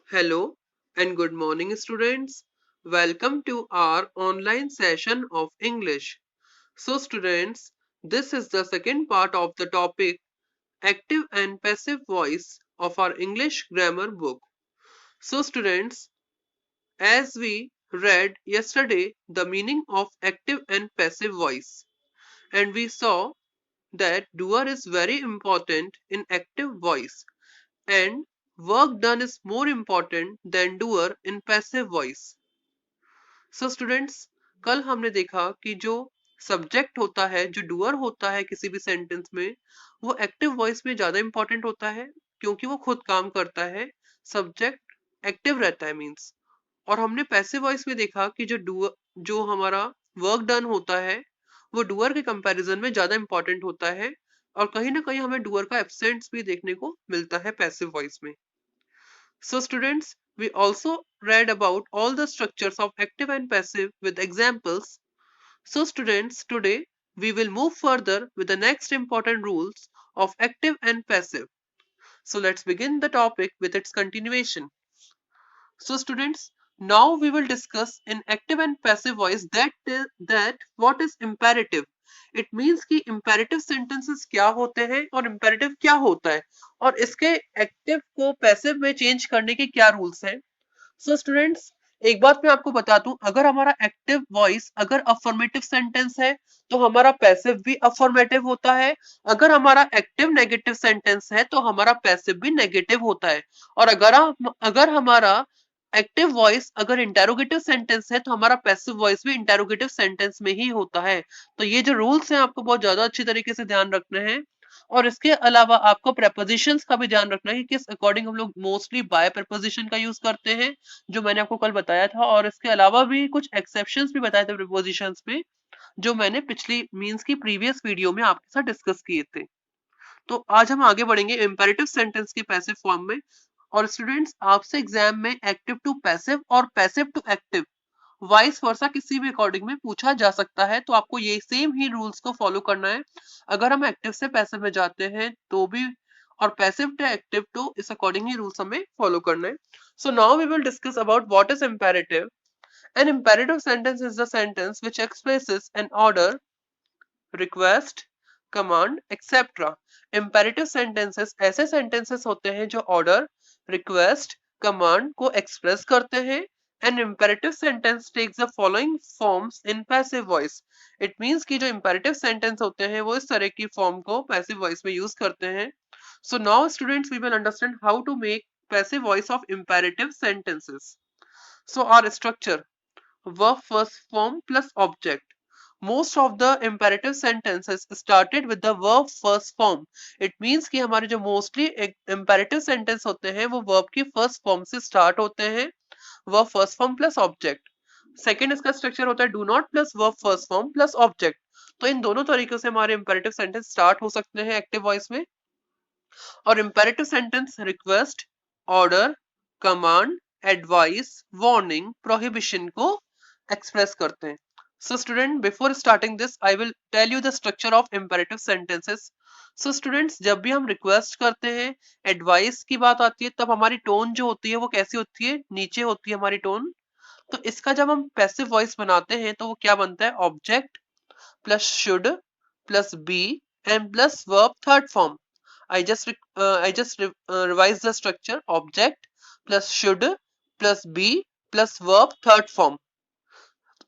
Hello and good morning, students. Welcome to our online session of English. So, students, this is the second part of the topic active and passive voice of our English grammar book. So, students, as we read yesterday the meaning of active and passive voice, and we saw that doer is very important in active voice and work done is more important than doer in passive voice. So students कल हमने देखा कि जो subject होता है जो doer होता है किसी भी सेंटेंस में वो एक्टिव वॉइस में ज्यादा इंपॉर्टेंट होता है क्योंकि वो खुद काम करता है सब्जेक्ट एक्टिव रहता है मींस और हमने पैसिव वॉइस में देखा कि जो हमारा वर्क डन होता है वो डूअर के कंपैरिजन में ज्यादा इंपॉर्टेंट होता है और कहीं ना कहीं हमें डूअर का एब्सेंट्स भी देखने को मिलता है पैसिव वॉइस में. So students, we also read about all the structures of active and passive with examples. So students, today we will move further with the next important rules of active and passive. So let's begin the topic with its continuation. So students, now we will discuss in active and passive voice that what is imperative. It means कि imperative sentences क्या होते हैं और imperative क्या होता है और इसके active को passive में change करने के क्या rules हैं. So students, एक बात मैं आपको बता दूं, अगर हमारा एक्टिव वॉइस अगर अफर्मेटिव सेंटेंस है तो हमारा पैसिव भी अफर्मेटिव होता है. अगर हमारा एक्टिव नेगेटिव सेंटेंस है तो हमारा पैसिव भी नेगेटिव होता है. और अगर हमारा एक्टिव वॉइस अगर इंटेरोगेटिव सेंटेंस है तो हमारा पैसिव वॉइस भी इंटेरोगेटिव सेंटेंस में ही होता है. तो ये जो रूल्स हैं आपको बहुत ज्यादा अच्छी तरीके से ध्यान रखने हैं. और इसके अलावा आपको प्रेपोजिशंस का भी ध्यान रखना है कि किस अकॉर्डिंग हम लोग मोस्टली बाय प्रेपोजिशन का यूज करते हैं जो मैंने आपको कल बताया था. और इसके अलावा भी कुछ एक्सेप्शंस भी बताए थे प्रेपोजिशंस में जो मैंने पिछली मींस की प्रीवियस वीडियो में आपके साथ डिस्कस किए थे. तो आज हम आगे बढ़ेंगे इंपेरेटिव सेंटेंस के पैसिव फॉर्म में. और स्टूडेंट्स आपसे एग्जाम में एक्टिव टू पैसिव और passive to active vice versa किसी भी अकॉर्डिंग में पूछा जा सकता है. तो आपको ये सेम ही रूल्स को फॉलो करना है. अगर हम एक्टिव से पैसिव में जाते हैं तो भी और पैसिव टू एक्टिव टू इस अकॉर्डिंग ही रूल्स हमें फॉलो करना है. So now we will discuss about what is imperative. An imperative sentence is the sentence which expresses an order, request, command, etc. Imperative sentences ऐसे sentences होते हैं जो order, request, command को express करते हैं. An imperative sentence takes the following forms in passive voice. It means कि जो imperative sentence होते हैं वो इस तरह की form को passive voice में use करते हैं. So now students we will understand how to make passive voice of imperative sentences. So our structure, verb first form plus object. Most of the imperative sentences started with the verb first form. It means कि हमारे जो mostly imperative sentence होते हैं वो verb की first form से start होते हैं. verb first form plus object. Second इसका structure होता है do not plus verb first form plus object. तो इन दोनों तरीकों से हमारे imperative sentence start हो सकते हैं active voice में. और imperative sentence request, order, command, advice, warning, prohibition को express करते हैं. So student, before starting this, I will tell you the structure of imperative sentences. So students, जब भी हम request करते हैं, advice की बात आती है, तब हमारी tone जो होती है वो कैसी होती है? नीचे होती है हमारी tone. तो इसका जब हम passive voice बनाते हैं तो वो क्या बनता है? Object plus should plus be and plus verb third form. I just revised the structure. Object plus should plus be plus verb third form.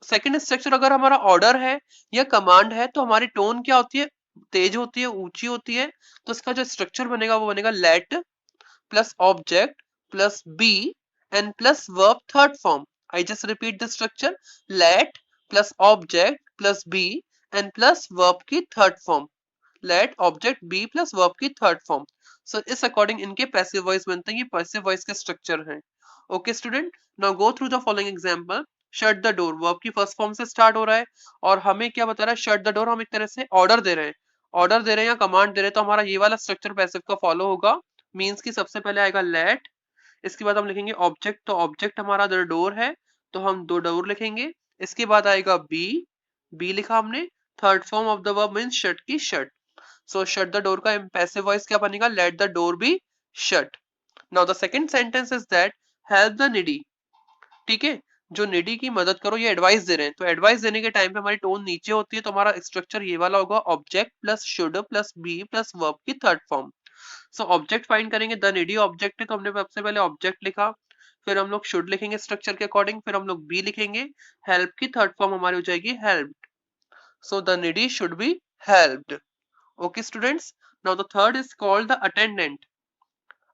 Second structure अगर हमारा ऑर्डर है या कमांड है तो हमारी टोन क्या होती है? तेज होती है, ऊंची होती है. तो इसका जो स्ट्रक्चर बनेगा वो बनेगा let plus object plus be and plus verb third form. I just repeat the structure. Let plus object plus be and plus verb की third form. Let object be plus verb की third form. So इस according इनके passive voice बनते हैं. ये passive voice के structure हैं. Okay student, now go through the following example. Shut the door verb की फर्स्ट फॉर्म से स्टार्ट हो रहा है और हमें क्या बता रहा है? Shut the door. हम एक तरह से ऑर्डर दे रहे हैं, ऑर्डर दे रहे हैं या कमांड दे रहे हैं. तो हमारा ये वाला स्ट्रक्चर पैसिव का फॉलो होगा. मींस की सबसे पहले आएगा लेट, इसके बाद हम लिखेंगे ऑब्जेक्ट. तो ऑब्जेक्ट हमारा द डोर है तो हम दो डोर लिखेंगे. इसके बाद आएगा बी, बी लिखा हमने. Third form of the verb means shut की shut. So shut the door का पैसिव वॉइस क्या बनेगा? Let the door be shut. Now the second sentence is that help the needy. ठीक है, जो नीडी की मदद करो, ये एडवाइस दे रहे हैं, तो एडवाइस देने के टाइम पे हमारी टोन नीचे होती है, तो हमारा स्ट्रक्चर ये वाला होगा, object plus should plus be plus verb की third form. So object find करेंगे, द नीडी ऑब्जेक्ट है, तो हमने सबसे पहले ऑब्जेक्ट लिखा, फिर हम लोग शुड लिखेंगे स्ट्रक्चर के अकॉर्डिंग, फिर हम लोग बी लिखेंगे, हेल्प की थर्ड फॉर्म हमारी हो जाएगी helped. So the needy should be helped. Okay students, now the third is called the attendant.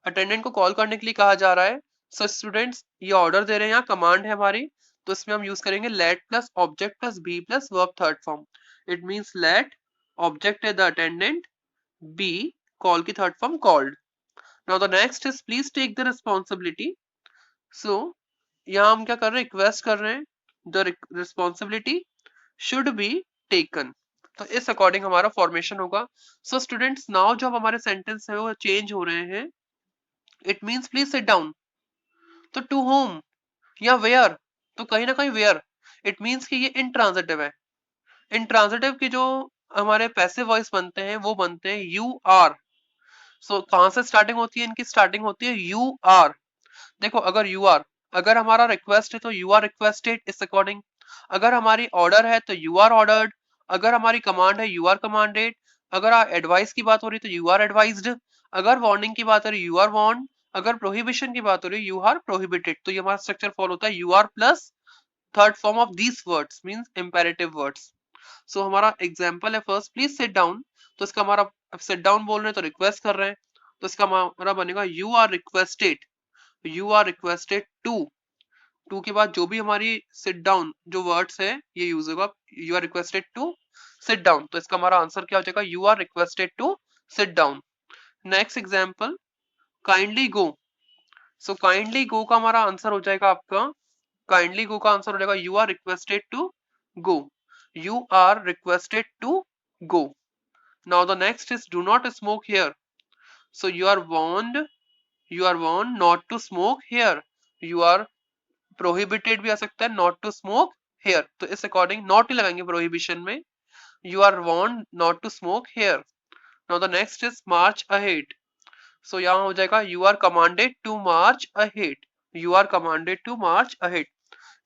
Attendant को कॉल करने के लिए कहा जा रहा है। सो स्टूडेंट्स, ये ऑर्डर दे रहे हैं, यहाँ कमांड है हमारी, तो इसमें हम यूज करेंगे let plus object plus be plus verb third form. It means let, object है द अटेंडेंट, बी कॉल की third form called. Now the next is please take the responsibility. So यहाँ हम क्या कर रहे हैं, रिक्वेस्ट कर रहे हैं, the responsibility should be taken. तो इस अकॉर्डिंग हमारा फॉर्मेशन होगा। सो स्टूडेंट्स, नाउ जो हमारे सेंटेंस है वो चेंज हो रहे हैं। It means please sit down, तो टू होम या वेयर, तो कहीं ना कहीं वेयर। इट मीन्स कि ये इंट्रांजिटिव है। इंट्रांजिटिव की जो हमारे पैसिव वॉइस बनते हैं वो बनते हैं यू आर। सो कहां से स्टार्टिंग होती है, इनकी स्टार्टिंग होती है यू आर। देखो, अगर यू आर, अगर हमारा रिक्वेस्ट है तो यू आर रिक्वेस्टेड इस अकॉर्डिंग, अगर हमारी ऑर्डर है तो यू आर ऑर्डर्ड, अगर हमारी कमांड है यू आर कमांडेड, अगर एडवाइस की बात हो रही है तो यू आर एडवाइज्ड, अगर वार्निंग की बात हो रही है यू आर वार्न, अगर प्रोहिबिशन की बात हो रही है यू आर प्रोहिबिटेड। तो ये हमारा स्ट्रक्चर फॉलो होता है you are plus third form of these words means imperative words. So हमारा एग्जांपल है फर्स्ट, प्लीज सिट डाउन, तो इसका हमारा सिट डाउन बोल रहे हैं तो रिक्वेस्ट कर रहे हैं, तो इसका हमारा बनेगा you are requested, you are requested to के बाद जो भी हमारी सिट डाउन जो वर्ड्स है ये यूज होगा, you are requested to sit down, तो इसका हमारा आंसर क्या हो जाएगा, you are requested to sit down. Next example, kindly go. So kindly go का हमारा आंसर हो जाएगा आपका, काइंडली गो का आंसर हो जाएगा you are requested to go, you are requested to go. Now the next is do not smoke here. So you are warned not to smoke here, you are prohibited भी आ सकता है, not to smoke hair, तो इस according not ही लगाएंगे prohibition में, you are warned not to smoke here. Now the next is march ahead. So यहाँ हो जाएगा you are commanded to march ahead, you are commanded to march ahead.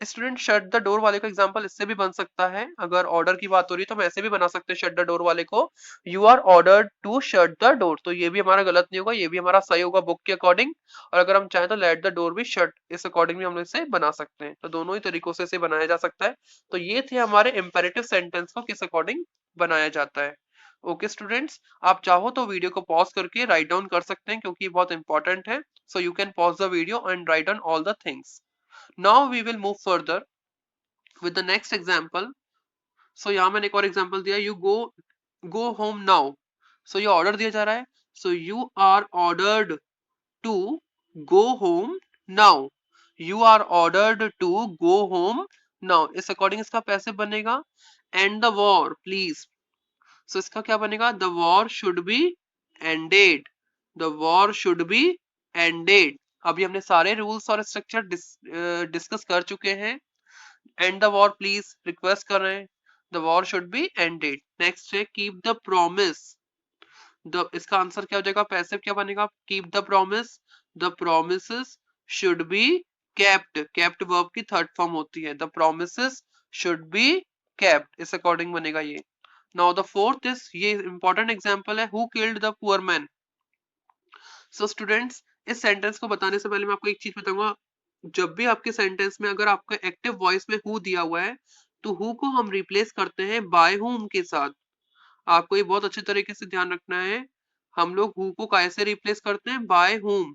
Student, shut the door वाले का example इससे भी बन सकता है, अगर ऑर्डर की बात हो रही है तो हम ऐसे भी बना सकते हैं शट द डोर वाले को, you are ordered to shut the door, तो ये भी हमारा गलत नहीं होगा, ये भी हमारा सही होगा बुक के अकॉर्डिंग। और अगर हम चाहें तो late the door be shut, इस अकॉर्डिंग भी हम इसे बना सकते हैं, तो दोनों ही तरीकों से इसे बनाया जा सकता है। तो ये थे हमारे इंपेरेटिव सेंटेंस को किस अकॉर्डिंग बनाया जाता है। ओके स्टूडेंट्स, आप चाहो तो वीडियो को पॉज करके राइट डाउन कर सकते हैं क्योंकि बहुत इंपॉर्टेंट है। So you can pause the video and write down all the things. Now we will move further with the next example. So यहाँ मैंने एक और एग्जांपल दिया, you go home now. So ये ऑर्डर दिया जा रहा है, so you are ordered to go home now, you are ordered to go home now, इस अकॉर्डिंग इसका पैसे बनेगा end the war please। so इसका क्या बनेगा, the war should be ended, the war should be ended। अभी हमने सारे रूल्स और स्ट्रक्चर डिस्कस कर चुके हैं। And the war please request कर रहे हैं, the war should be ended. Next है कीप द प्रॉमिस, द इसका आंसर क्या हो जाएगा, पैसिव क्या बनेगा, keep the promise, the promises should be kept, kept verb की थर्ड फॉर्म होती है, the promises should be kept, इस अकॉर्डिंग बनेगा ये। नाउ द फोर्थ इज, ये इंपॉर्टेंट एग्जांपल है, who killed the poor man. So students, इस sentence को बताने से पहले मैं आपको एक चीज बताऊंगा, जब भी आपके सेंटेंस में अगर आपका एक्टिव वॉइस में हु दिया हुआ है तो हु को हम रिप्लेस करते हैं बाय हुम के साथ। आपको ये बहुत अच्छे तरीके से ध्यान रखना है, हम लोग हु को कैसे रिप्लेस करते हैं, by whom,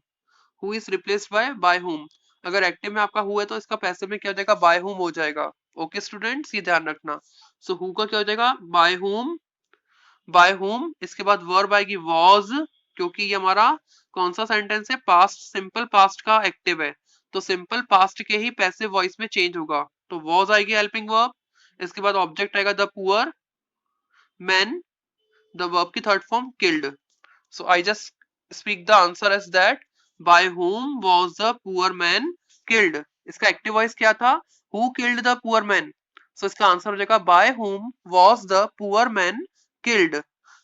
who is replaced by whom. अगर एक्टिव में आपका हु है तो इसका पैसिव में क्या हो जाएगा, बाय हुम हो जाएगा। ओके स्टूडेंट्स, ये ध्यान रखना। सो हु का क्या हो जाएगा, बाय हुम, बाय हुम, इसके बाद वर्ब आएगी वॉज, क्योंकि ये हमारा कौन सा सेंटेंस है, पास्ट, सिंपल पास्ट का एक्टिव है, तो सिंपल पास्ट के ही पैसिव वॉइस में चेंज होगा, तो वॉज आएगी हेल्पिंग वर्ब, इसके बाद ऑब्जेक्ट आएगा the poor man, the verb की third form killed. So I just speak the answer as that, by whom was the poor man killed। इसका एक्टिव वॉइस क्या था, who killed the poor man। सो इसका answer हो जाएगा by whom was the poor man killed।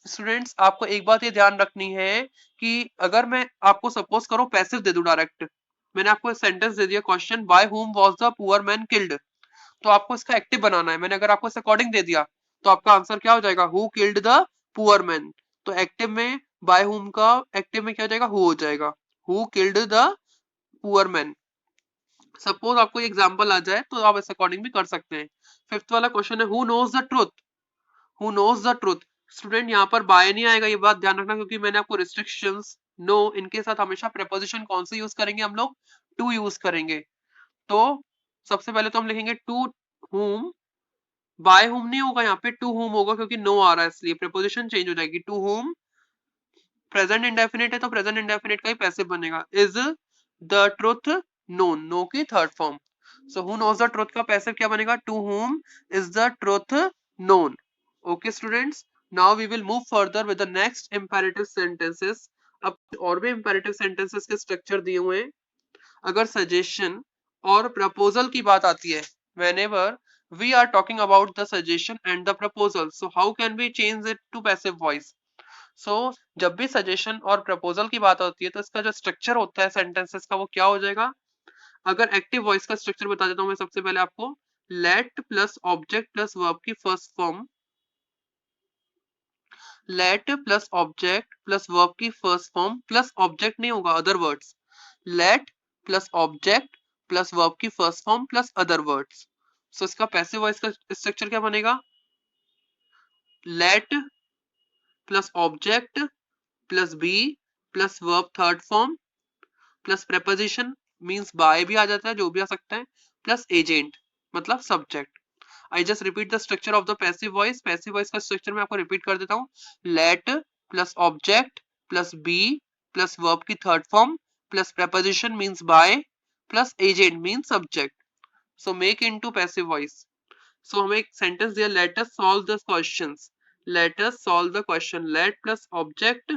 Students, आपको एक बात ये ध्यान रखनी है कि अगर मैं आपको सपोज करो पैसिव दे दूं डायरेक्ट, मैंने आपको सेंटेंस दे दिया question, by whom was the poor man killed, तो आपको इसका एक्टिव बनाना है। मैंने अगर आपको इस अकॉर्डिंग दे दिया तो आपका आंसर क्या हो जाएगा, who killed the poor man. तो एक्टिव में बाय हुम का एक्टिव में क्या हो जाएगा, हु हो जाएगा, who killed the poor man. Suppose आपको एग्जांपल आ जाए तो आप इस अकॉर्डिंग भी कर सकते हैं। फिफ्थ वाला क्वेश्चन है, who knows the truth, who knows the truth. Student यहाँ पर बाय नहीं आएगा, ये बात ध्यान रखना, क्योंकि मैंने आपको रिस्ट्रिक्शंस नो इनके साथ हमेशा प्रेपोजिशन कौन सा यूज करेंगे, हम लोग टू यूज करेंगे। तो सबसे पहले तो हम लिखेंगे टू हुम, बाय हुम नहीं होगा, यहाँ पे टू हुम होगा क्योंकि नो आ रहा है, इसलिए प्रेपोजिशन चेंज हो जाएगी। टू हुम प्रेजेंट इंडेफिनिट है तो प्रेजेंट इंडेफिनिट का ही पैसिव बनेगा। Is the truth known, know की third form. So who knows the truth का पैसिव क्या बनेगा, to whom is the truth known. Okay students, now we will move further with the next imperative sentences. अब और भी imperative sentences के structure दिए हुए हैं। अगर सजेशन और प्रपोजल की बात आती है, whenever we are talking about the suggestion and the proposal, so how can we change it to passive voice? So जब भी सजेशन और प्रपोजल की बात होती है तो इसका जो स्ट्रक्चर होता है सेंटेंसेस का वो क्या हो जाएगा। अगर एक्टिव वॉइस का स्ट्रक्चर बता देता हूं मैं सबसे पहले आपको, let plus object plus verb की first form, let plus object plus verb की फर्स्ट फॉर्म, प्लस ऑब्जेक्ट नहीं होगा, other words, let plus object plus verb की first form plus other words. So इसका पैसिव वॉइस का structure क्या बनेगा, let plus object plus be plus verb third form plus preposition, means by भी आ जाता है, जो भी आ सकता है, प्लस एजेंट मतलब subject. I just repeat the structure of the passive voice. Passive voice का स्ट्रक्चर मैं आपको रिपीट कर देता हूँ, let plus object plus be plus verb की third form plus preposition means by plus agent means subject. So make into passive voice. So हमें एक sentence दिया, let us solve the questions, let us solve the question, let plus object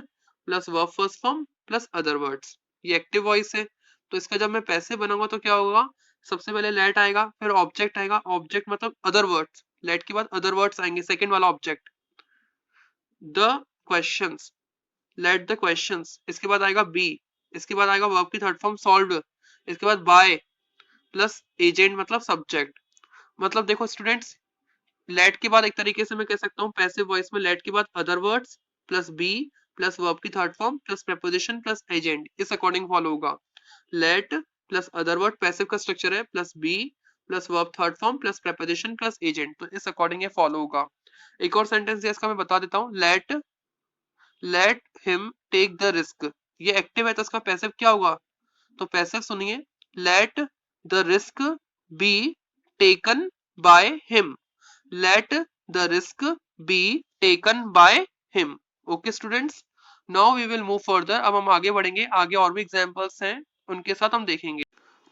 plus verb first form plus other words, ये active voice है। तो इसका जब मैं passive बनाऊंगा तो क्या होगा, सबसे पहले लेट आएगा, फिर ऑब्जेक्ट आएगा, ऑब्जेक्ट मतलब अदर वर्ड्स, लेट के बाद अदर वर्ड्स आएंगे, सेकंड वाला object, the questions, let the questions, इसके बाद आएगा बी, इसके बाद आएगा वर्ब की थर्ड फॉर्म सॉल्व्ड, इसके बाद बाय प्लस एजेंट मतलब सब्जेक्ट। मतलब देखो स्टूडेंट्स, लेट के बाद एक तरीके से मैं कह सकता हूँ पैसिव वॉइस में, लेट के बाद other words plus be plus verb की third form plus preposition plus agent, इस अकॉर्डिंग फॉलो होगा। Let plus other word passive का स्ट्रक्चर है, plus be plus verb third form plus preposition plus agent, तो इस according ये follow होगा। एक और सेंटेंस है इसका मैं बता देता हूँ, let him take the risk, ये एक्टिव है तो इसका पैसिव क्या होगा, तो पैसिव सुनिए, let the risk be taken by him, let the risk be taken by him. Okay students, now we will move further. अब हम आगे बढ़ेंगे, आगे और भी एग्जांपल्स हैं उनके साथ हम देखेंगे।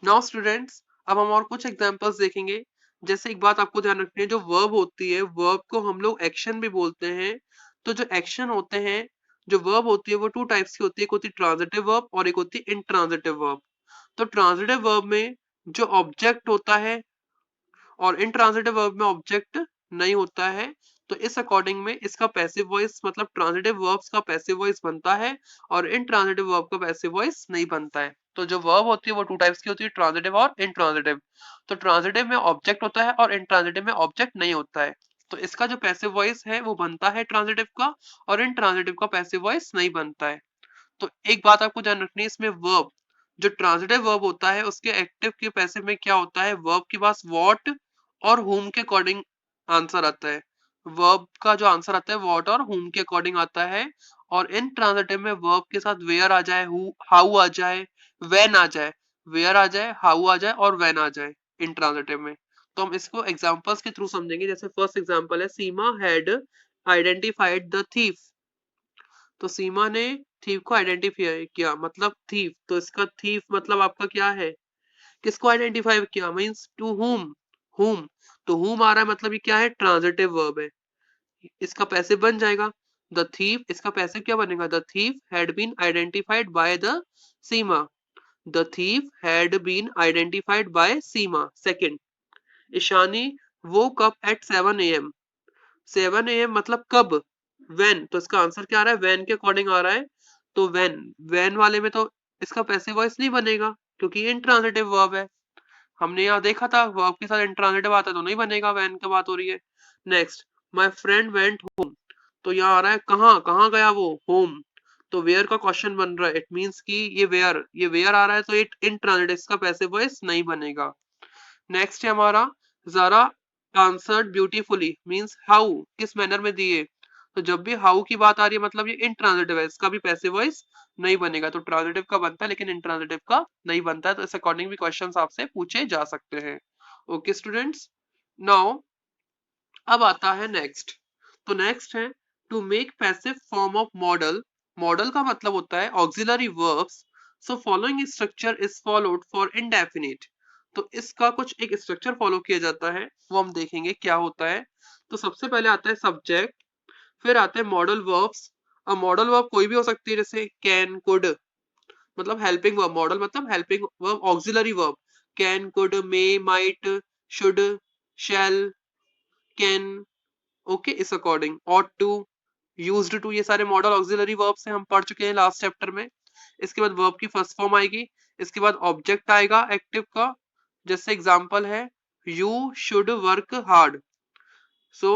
नाउ स्टूडेंट्स, अब हम और कुछ एग्जांपल्स देखेंगे। जैसे एक बात आपको ध्यान रखनी है, जो वर्ब होती है, वर्ब को हम लोग एक्शन भी बोलते हैं। तो जो एक्शन होते हैं, जो वर्ब होती है वो टू टाइप्स की होती है, एक होती है ट्रांजिटिव वर्ब और एक होती है इंट्रांजिटिव वर्ब। तो ट्रांजिटिव वर्ब में जो ऑब्जेक्ट होता है और इंट्रांजिटिव वर्ब में ऑब्जेक्ट नहीं होता है, तो इस अकॉर्डिंग में इसका पैसिव वॉइस मतलब ट्रांजिटिव वर्ब्स का पैसिव वॉइस बनता है और इंट्रांजिटिव वर्ब का पैसिव वॉइस नहीं बनता है। तो जो वर्ब होती है वो टू टाइप्स की होती है, ट्रांजिटिव और इंट्रांजिटिव। तो ट्रांजिटिव में ऑब्जेक्ट होता है और इंट्रांजिटिव में ऑब्जेक्ट नहीं होता है। तो इसका जो पैसिव वॉइस है वो बनता है ट्रांजिटिव का, और इंट्रांजिटिव का पैसिव वॉइस नहीं बनता है। तो एक बात आपको ध्यान रखनी है, इसमें वर्ब, जो ट्रांजिटिव वर्ब होता है उसके एक्टिव के पैसिव में क्या होता है, वर्ब के पास व्हाट और whom के अकॉर्डिंग आंसर आता है। वर्ब का जो आंसर आता है व्हाट और whom के अकॉर्डिंग आता है। और इन ट्रांजिटिव में वर्ब के साथ वेयर आ जाए, हाउ आ जाए, व्हेन आ जाए, वेयर आ जाए, हाउ आ जाए और व्हेन आ जाए इन ट्रांजिटिव में। तो हम इसको एग्जांपल्स के थ्रू समझेंगे। जैसे फर्स्ट एग्जांपल है, सीमा हैड आइडेंटिफाइड द थीफ। तो सीमा ने थीफ को आइडेंटिफाई किया, मतलब थीफ, तो इसका थीफ मतलब आपका क्या है, किसको आइडेंटिफाई किया, मींस टू हुम। तो हुम आ रहा है, मतलब ये क्या है, ट्रांजिटिव वर्ब है, इसका पैसिव बन जाएगा द थीफ, इसका पैसिव क्या बनेगा, the thief had been identified by the Seema, the thief had been identified by Seema. Second, Ishani woke up at 7 a.m. 7 a.m. मतलब कब, when, तो इसका आंसर क्या आ रहा है, when के अकॉर्डिंग आ रहा है। तो when वाले में तो इसका पैसिव वॉइस नहीं बनेगा, क्योंकि इंट्रांजिटिव वर्ब है। हमने यहाँ देखा था वर्ब के साथ इंट्रांजिटिव आता तो नहीं बनेगा, वैन की बात हो रही है। Next, my friend went home, तो यहाँ आ रहा है कहाँ, कहाँ गया वो, होम। तो वेयर का क्वेश्चन बन रहा है, इट मींस कि ये वेयर आ रहा है तो इट इंट्रांजिटिव, इसका पैसिव वॉइस नहीं बनेगा। नेक्स्ट है हमारा, Zara answered beautifully means how, किस मैनर में दिए। तो जब भी हाउ की बात आ रही है मतलब ये इंट्रांजिटिव है, इसका भी पैसिव वॉइस नहीं बनेगा। तो ट्रांजिटिव का बनता है लेकिन इंट्रांजिटिव का नहीं बनता है। तो इस अकॉर्डिंग भी क्वेश्चंस आपसे पूछे जा सकते हैं। ओके स्टूडेंट्स, नाउ अब आता है नेक्स्ट। तो नेक्स्ट है to make passive form of modal. Modal का मतलब होता है auxiliary verbs. So following structure is followed for indefinite. तो इसका कुछ एक स्ट्रक्चर फॉलो किया जाता है, वो हम देखेंगे क्या होता है। तो सबसे पहले आता है सब्जेक्ट, फिर आते हैं मॉडल वर्ब्स। अब मॉडल वर्ब कोई भी हो सकती है, जैसे कैन, कुड, मतलब हेल्पिंग वर्ब। मॉडल मतलब helping verb, auxiliary verb, can, could, may, might, should, shall, can. Okay, इस according ought to, used to, ये सारे मॉडल ऑक्सिलरी वर्ब्स हैं, हम पढ़ चुके हैं लास्ट चैप्टर में। इसके बाद वर्ब की फर्स्ट फॉर्म आएगी, इसके बाद ऑब्जेक्ट आएगा एक्टिव का। जैसे एग्जांपल है you should work hard, so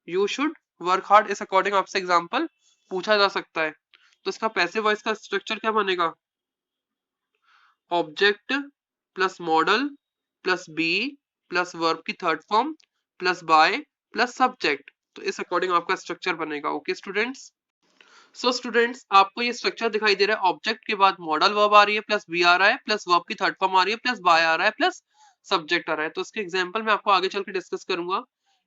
you should work hard. इस अकॉर्डिंग आपसे एग्जांपल पूछा जा सकता है। तो इसका पैसिव वॉइस का स्ट्रक्चर क्या बनेगा, object plus modal plus be plus verb की third form plus by plus subject. तो इस अकॉर्डिंग आपका स्ट्रक्चर बनेगा। ओके स्टूडेंट्स, सो स्टूडेंट्स आपको ये स्ट्रक्चर दिखाई दे रहा है, ऑब्जेक्ट के बाद मॉडल वर्ब आ रही है प्लस बी आ रहा है प्लस वर्ब की थर्ड फॉर्म आ रही है प्लस बाय आ रहा है प्लस सब्जेक्ट आ रहा है। तो इसके एग्जांपल मैं आपको आगे चल के डिस्कस करूंगा।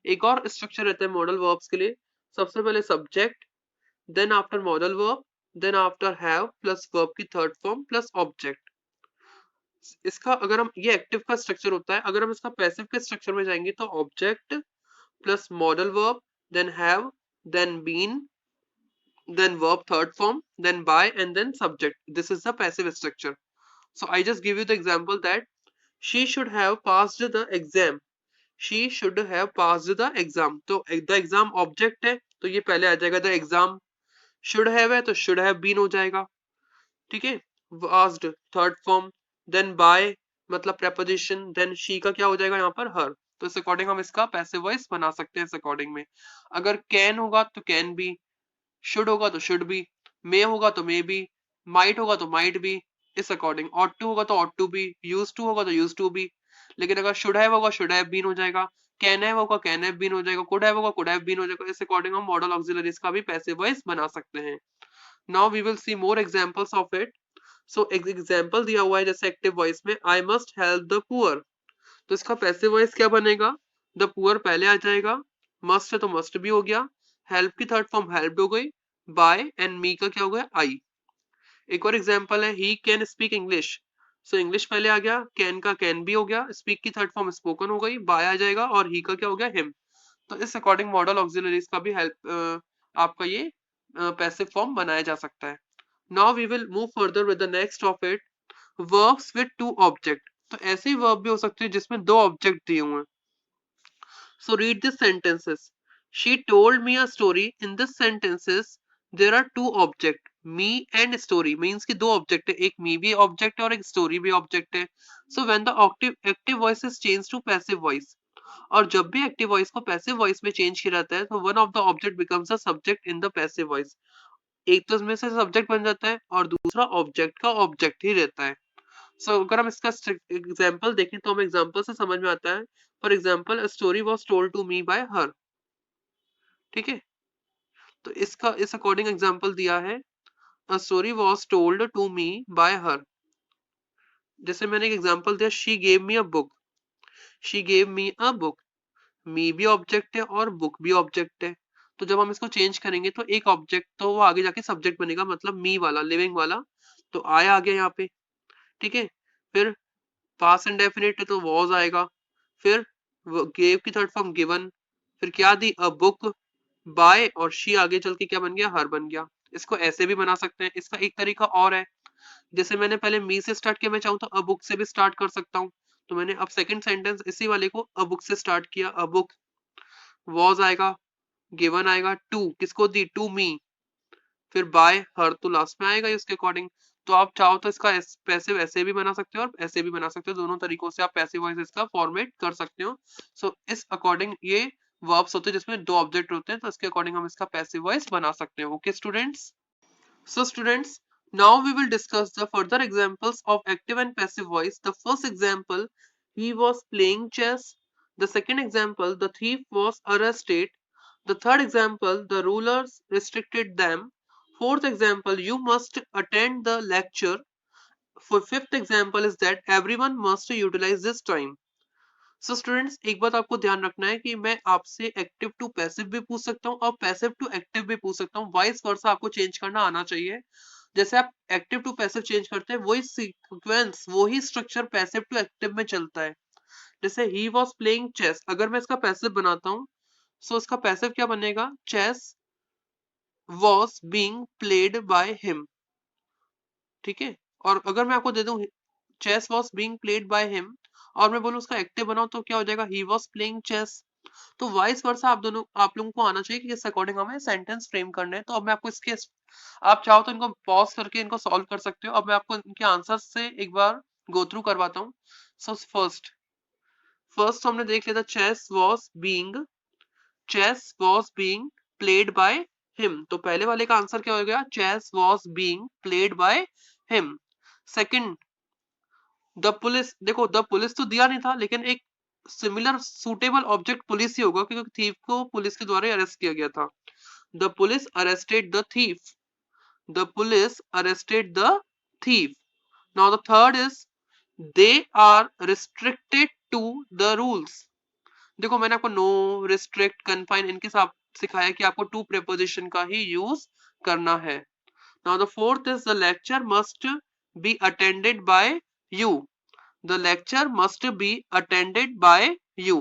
एक और स्ट्रक्चर रहता है मॉडल वर्ब्स के लिए, सबसे पहले subject, then after modal verb, then after have plus verb की थर्ड फॉर्म प्लस ऑब्जेक्ट। इसका अगर हम, ये एक्टिव का स्ट्रक्चर होता है, अगर हम इसका पैसिव के स्ट्रक्चर में जाएंगे तो object plus modal verb, then have, then been, then verb third form, then by, and then subject. This is the passive structure. So I just give you the example that she should have passed the exam. She should have passed the exam. तो the exam object है तो ये पहले आ जाएगा the exam. Should have है तो should have been हो जाएगा, ठीक है। Passed third form, then by मतलब preposition, then she का क्या हो जाएगा यहाँ पर her। तो इस अकॉर्डिंग हम इसका पैसिव वॉइस बना सकते हैं इस अकॉर्डिंग में। अगर can होगा तो can be, शुड होगा तो शुड बी, मे होगा तो मे बी, माइट होगा तो माइट बी, इस अकॉर्डिंग। ऑट टू होगा तो ought to be, use to होगा तो यूज टू बी। लेकिन अगर शुड हैव होगा शुड हैव बीन हो जाएगा, कैन हैव होगा कैन हैव बीन हो जाएगा, कुड हैव होगा कुड हैव बीन हो जाएगा। इस अकॉर्डिंग हम मॉडल ऑक्सिलरीज का भी पैसिव वॉइस बना सकते हैं। Now we will see more examples of it. So एक एग्जांपल दिया हुआ है जैसे एक्टिव वॉइस में, I must help the poor. तो इसका पैसिव वॉइस क्या बनेगा, द पुअर पहले आ जाएगा, मस्ट है तो मस्ट भी हो गया, हेल्प की थर्ड फॉर्म हेल्प हो गई, बाय एंड मी का क्या हो गया, आई। एक और एग्जांपल है he can speak English. So English पहले आ गया, कैन का कैन भी हो गया, स्पीक की थर्ड फॉर्म स्पोकन हो गई, बाय आ जाएगा और ही का क्या हो गया, हिम। तो इस अकॉर्डिंग मॉडल ऑक्सिलरीज का भी हेल्प आपका ये पैसिव फॉर्म बनाया जा सकता है। Now we will move further with the next of it, verbs with two object. तो ऐसे ही वर्ब भी हो सकते हैं जिसमें दो ऑब्जेक्ट दिए हुए हैं। So read the sentences. She told me a story. In this sentences, there are two objects, me and story. Means कि दो object है, एक me भी object है और एक story भी object है. So when the active voice is changed to passive voice, और जब भी active voice को passive voice में change किया जाता है तो one of the object becomes a subject in the passive voice. एक तो इसमें से subject बन जाता है और दूसरा object का object ही रहता है। सो अगर हम इसका एग्जाम्पल देखें तो हमें एग्जाम्पल से समझ में आता है। For example, a story was told to me by her, ठीक है। तो इसका इस अकॉर्डिंग एग्जाम्पल दिया है, a story was told to me by her. जैसे मैंने एक एग्जाम्पल दिया, she gave me a book, she gave me a book, me भी ऑब्जेक्ट है और बुक भी ऑब्जेक्ट है। तो जब हम इसको चेंज करेंगे तो एक ऑब्जेक्ट तो वो आगे जाके सब्जेक्ट बनेगा, मतलब मी वाला, लिविंग वाला। तो आय आ गया यहाँ पे, ठीक है। फिर पास्ट इंडेफिनिट है तो वॉज आएगा, फिर गेव की थर्ड फॉर्म गिवन, फिर क्या दी, अ बुक, बाय और शी आगे चल के क्या बन गया, हर बन गया। इसको ऐसे भी बना सकते हैं। इसका एक तरीका और है, जैसे मैंने पहले मी से स्टार्ट किया, मैं चाहूँ तो अ बुक से भी स्टार्ट कर सकता हूँ। तो मैंने अब सेकंड सेंटेंस इसी वाले को अ बुक से स्टार्ट किया, अ बुक, वॉज आएगा, गिवन आएगा, टू किसको दी, टू मी, फिर बाय हर तो लास्ट में आएगा उसके अकॉर्डिंग। तो आप चाहो तो इसका पैसिव ऐसे भी बना सकते हो और ऐसे भी बना सकते हो, दोनों तरीकों से आप पैसिव वॉइस इसका फॉर्मेट कर सकते हो। सो इस अकॉर्डिंग ये वर्ब्स होते हैं जिसमें दो ऑब्जेक्ट होते हैं, तो इसके अकॉर्डिंग हम इसका पैसिव वॉइस बना सकते हैं। Okay students, so students, now we will discuss the further examples of active and passive voice. The first example, he was playing chess. The second example, the thief was arrested. The third example, the rulers restricted them. Fourth example, you must attend the lecture. For fifth example is that everyone must utilize this time. So students, एक बात आपको ध्यान रखना है कि मैं आपसे active to passive भी पूछ सकता हूँ और पैसिव टू एक्टिव भी पूछ सकता हूँ। वाइस वर्सा आपको चेंज करना आना चाहिए। जैसे आप एक्टिव टू पैसिव चेंज करते हैं, वही सीक्वेंस, वही स्ट्रक्चर पैसिव टू एक्टिव में चलता है। जैसे ही वॉज प्लेइंग चेस, अगर मैं इसका पैसिव बनाता हूँ, सो इसका पैसिव क्या बनेगा? Chess was being played by him. ठीक है, और अगर मैं आपको दे दूं chess was being played by him और मैं बोलूं उसका एक्टिव बनाओ, तो क्या हो जाएगा? He was playing chess. तो वाइस वर्सा आप लोगों को आना चाहिए कि किस अकॉर्डिंग हमें सेंटेंस फ्रेम करने हैं। तो अब मैं आपको इसके, आप चाहो तो इनको पॉज करके इनको सॉल्व कर सकते हो। अब मैं आपको इनके आंसर से एक बार गो थ्रू करवाता हूँ। सो फर्स्ट फर्स्ट हमने देख लिया था, chess was being played by him. तो पहले वाले का आंसर क्या हो गया? Chess was being played by him. Second, the police, देखो द पुलिस तो दिया नहीं था, लेकिन एक सिमिलर सूटेबल ऑब्जेक्ट पुलिस ही होगा क्योंकि थीफ को पुलिस के द्वारा अरेस्ट किया गया था। The police arrested the thief. The police arrested the thief. Now the third is they are restricted to the rules. देखो मैंने आपको नो, रिस्ट्रिक्ट, कन्फाइन इनके साथ सिखाया कि आपको टू प्रेपोजिशन का ही यूज करना है। Now the fourth is the lecture must be attended by you. The lecture must be attended by you.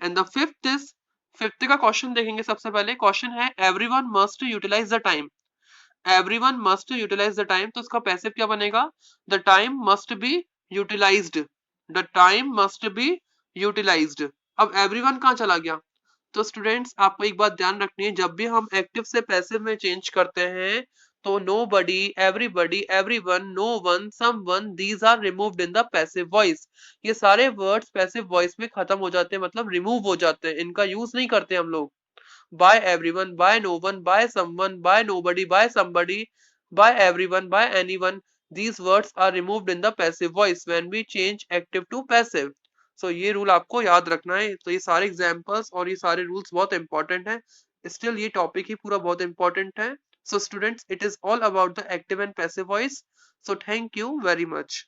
And the fifth is, fifth का क्वेश्चन देखेंगे। सबसे पहले क्वेश्चन है everyone must utilize the time. Everyone must utilize the time, तो इसका passive क्या बनेगा? The time must be utilized. The time must be utilized. अब everyone कहाँ चला गया? तो स्टूडेंट्स आपको एक बात ध्यान रखनी है, जब भी हम एक्टिव से पैसिव में चेंज करते हैं तो nobody, everybody, everyone, no one, someone, these are removed in the passive voice. ये सारे वर्ड्स पैसिव वॉइस में खत्म हो जाते हैं, मतलब रिमूव हो जाते हैं, इनका यूज नहीं करते हम लोग। By everyone, by no one, by someone, by nobody, by somebody, by everyone, by anyone, these words are removed in the passive voice when we change active to passive. So ये rule आपको याद रखना है। तो ये सारे examples और ये सारे रूल्स बहुत इंपॉर्टेंट हैं। स्टिल ये टॉपिक ही पूरा बहुत इंपॉर्टेंट है। So students, it is all about the active and passive voice. So thank you very much.